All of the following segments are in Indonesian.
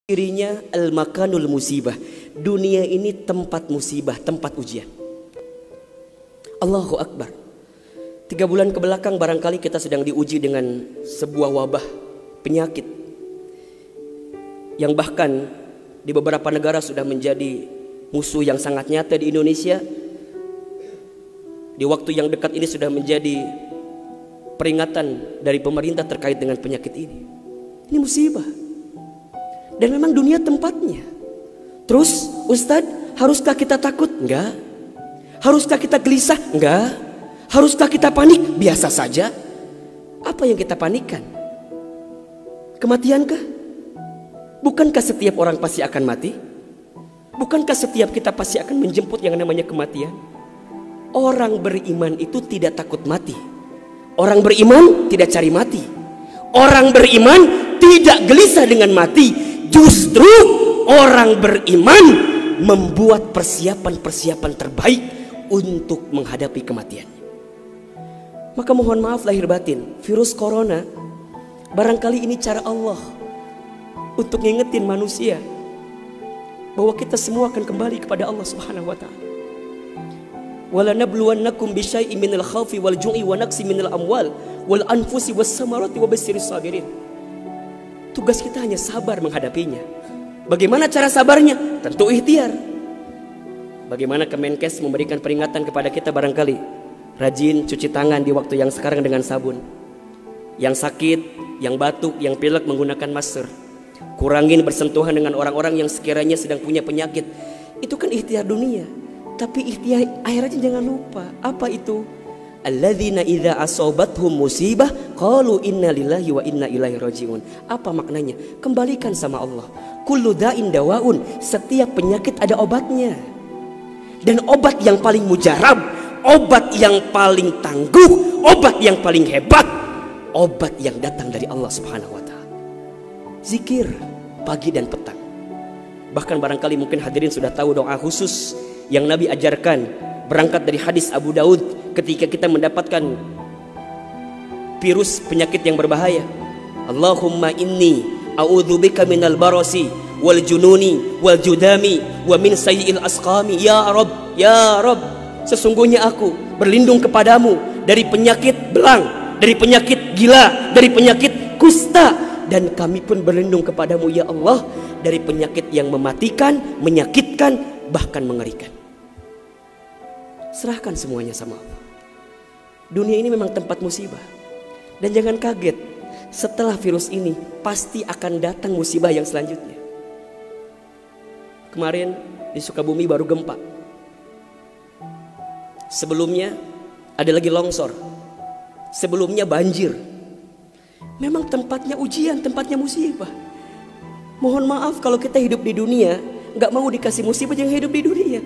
Dirinya al-makanul musibah. Dunia ini tempat musibah, tempat ujian. Allahu Akbar. 3 bulan kebelakang barangkali kita sedang diuji dengan sebuah wabah penyakit yang bahkan di beberapa negara sudah menjadi musuh yang sangat nyata. Di Indonesia di waktu yang dekat ini sudah menjadi peringatan dari pemerintah terkait dengan penyakit ini. Ini musibah. Dan memang dunia tempatnya. Terus Ustadz, haruskah kita takut? Enggak. Haruskah kita gelisah? Enggak. Haruskah kita panik? Biasa saja. Apa yang kita panikkan? Kematiankah? Bukankah setiap orang pasti akan mati? Bukankah setiap kita pasti akan menjemput yang namanya kematian? Orang beriman itu tidak takut mati. Orang beriman tidak cari mati. Orang beriman tidak gelisah dengan mati. Justru orang beriman membuat persiapan-persiapan terbaik untuk menghadapi kematian. Maka mohon maaf lahir batin, virus corona barangkali ini cara Allah untuk ngingetin manusia bahwa kita semua akan kembali kepada Allah Subhanahu wa taala. Wala nabluwannakum bisyai'in minal khaufi wal ju'i wa naqsi minal amwal wal anfusi was samarati wa basyyiris sabirin. Tugas kita hanya sabar menghadapinya. Bagaimana cara sabarnya? Tentu ikhtiar. Bagaimana Kemenkes memberikan peringatan kepada kita barangkali? Rajin cuci tangan di waktu yang sekarang dengan sabun. Yang sakit, yang batuk, yang pilek menggunakan masker. Kurangin bersentuhan dengan orang-orang yang sekiranya sedang punya penyakit. Itu kan ikhtiar dunia. Tapi ikhtiar akhiratnya jangan lupa. Apa itu? Alladzina idza asobathum musibah qalu inna lillahi wa inna ilaihi rajiun. Apa maknanya? Kembalikan sama Allah. Kullu da'in dawaun. Setiap penyakit ada obatnya. Dan obat yang paling mujarab, obat yang paling tangguh, obat yang paling hebat, obat yang datang dari Allah Subhanahu wa taala. Zikir pagi dan petang. Bahkan barangkali mungkin hadirin sudah tahu doa khusus yang Nabi ajarkan berangkat dari hadis Abu Daud ketika kita mendapatkan virus penyakit yang berbahaya. Allahumma inni a'udzubika minal barasi wal jununi wal judami wa min sayyi'il asqami. Ya Rabb, sesungguhnya aku berlindung kepadamu dari penyakit belang, dari penyakit gila, dari penyakit kusta, dan kami pun berlindung kepadamu ya Allah dari penyakit yang mematikan, menyakitkan, bahkan mengerikan. Serahkan semuanya sama Allah. Dunia ini memang tempat musibah. Dan jangan kaget, setelah virus ini pasti akan datang musibah yang selanjutnya. Kemarin di Sukabumi baru gempa. Sebelumnya ada lagi longsor. Sebelumnya banjir. Memang tempatnya ujian, tempatnya musibah. Mohon maaf kalau kita hidup di dunia gak mau dikasih musibah yang hidup di dunia.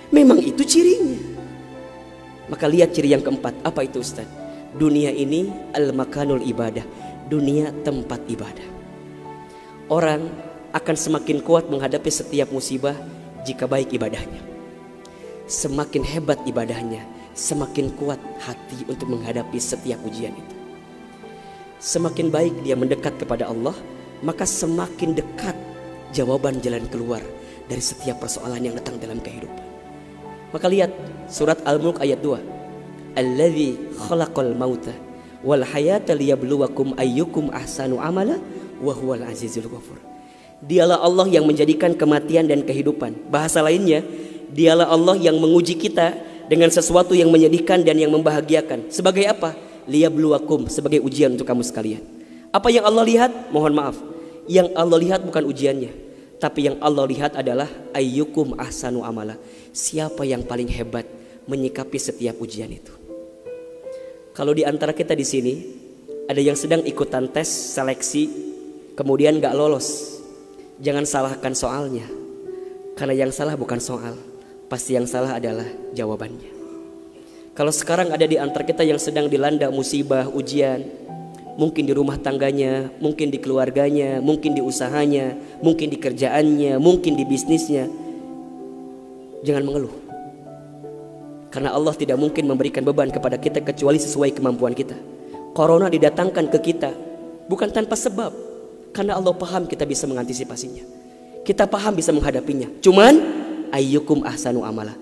Memang itu cirinya. Maka lihat ciri yang keempat. Apa itu Ustaz? Dunia ini al-makanul ibadah. Dunia tempat ibadah. Orang akan semakin kuat menghadapi setiap musibah jika baik ibadahnya. Semakin hebat ibadahnya, semakin kuat hati untuk menghadapi setiap ujian itu. Semakin baik dia mendekat kepada Allah, maka semakin dekat jawaban jalan keluar dari setiap persoalan yang datang dalam kehidupan. Maka lihat surat Al-Mulk ayat 2. Alladzi khalaqal mauta wal hayata liyabluwakum ayyukum ahsanu amala wa huwal azizul ghafur. Dialah Allah yang menjadikan kematian dan kehidupan. Bahasa lainnya, dialah Allah yang menguji kita dengan sesuatu yang menyedihkan dan yang membahagiakan. Sebagai apa? Liyabluwakum, sebagai ujian untuk kamu sekalian. Apa yang Allah lihat? Mohon maaf, yang Allah lihat bukan ujiannya, tapi yang Allah lihat adalah ayyukum ahsanu amala. Siapa yang paling hebat menyikapi setiap ujian itu. Kalau di antara kita di sini ada yang sedang ikutan tes seleksi kemudian gak lolos, jangan salahkan soalnya. Karena yang salah bukan soal, pasti yang salah adalah jawabannya. Kalau sekarang ada di antara kita yang sedang dilanda musibah, ujian, mungkin di rumah tangganya, mungkin di keluarganya, mungkin di usahanya, mungkin di kerjaannya, mungkin di bisnisnya, jangan mengeluh. Karena Allah tidak mungkin memberikan beban kepada kita kecuali sesuai kemampuan kita. Corona didatangkan ke kita bukan tanpa sebab. Karena Allah paham kita bisa mengantisipasinya. Kita paham bisa menghadapinya. Cuman ayyukum ahsanu amala.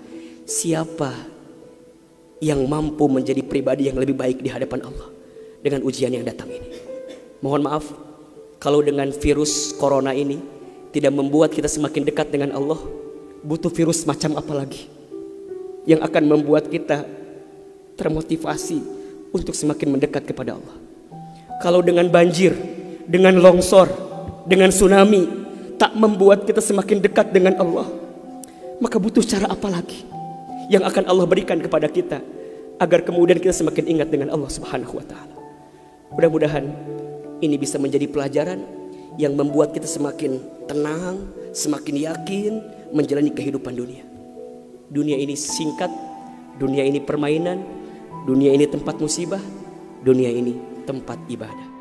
Siapa yang mampu menjadi pribadi yang lebih baik di hadapan Allah dengan ujian yang datang ini. Mohon maaf kalau dengan virus corona ini tidak membuat kita semakin dekat dengan Allah. Butuh virus macam apa lagi yang akan membuat kita termotivasi untuk semakin mendekat kepada Allah. Kalau dengan banjir, dengan longsor, dengan tsunami tak membuat kita semakin dekat dengan Allah, maka butuh cara apa lagi yang akan Allah berikan kepada kita agar kemudian kita semakin ingat dengan Allah Subhanahu wa taala. Mudah-mudahan ini bisa menjadi pelajaran yang membuat kita semakin tenang, semakin yakin menjalani kehidupan dunia. Dunia ini singkat, dunia ini permainan, dunia ini tempat musibah, dunia ini tempat ibadah.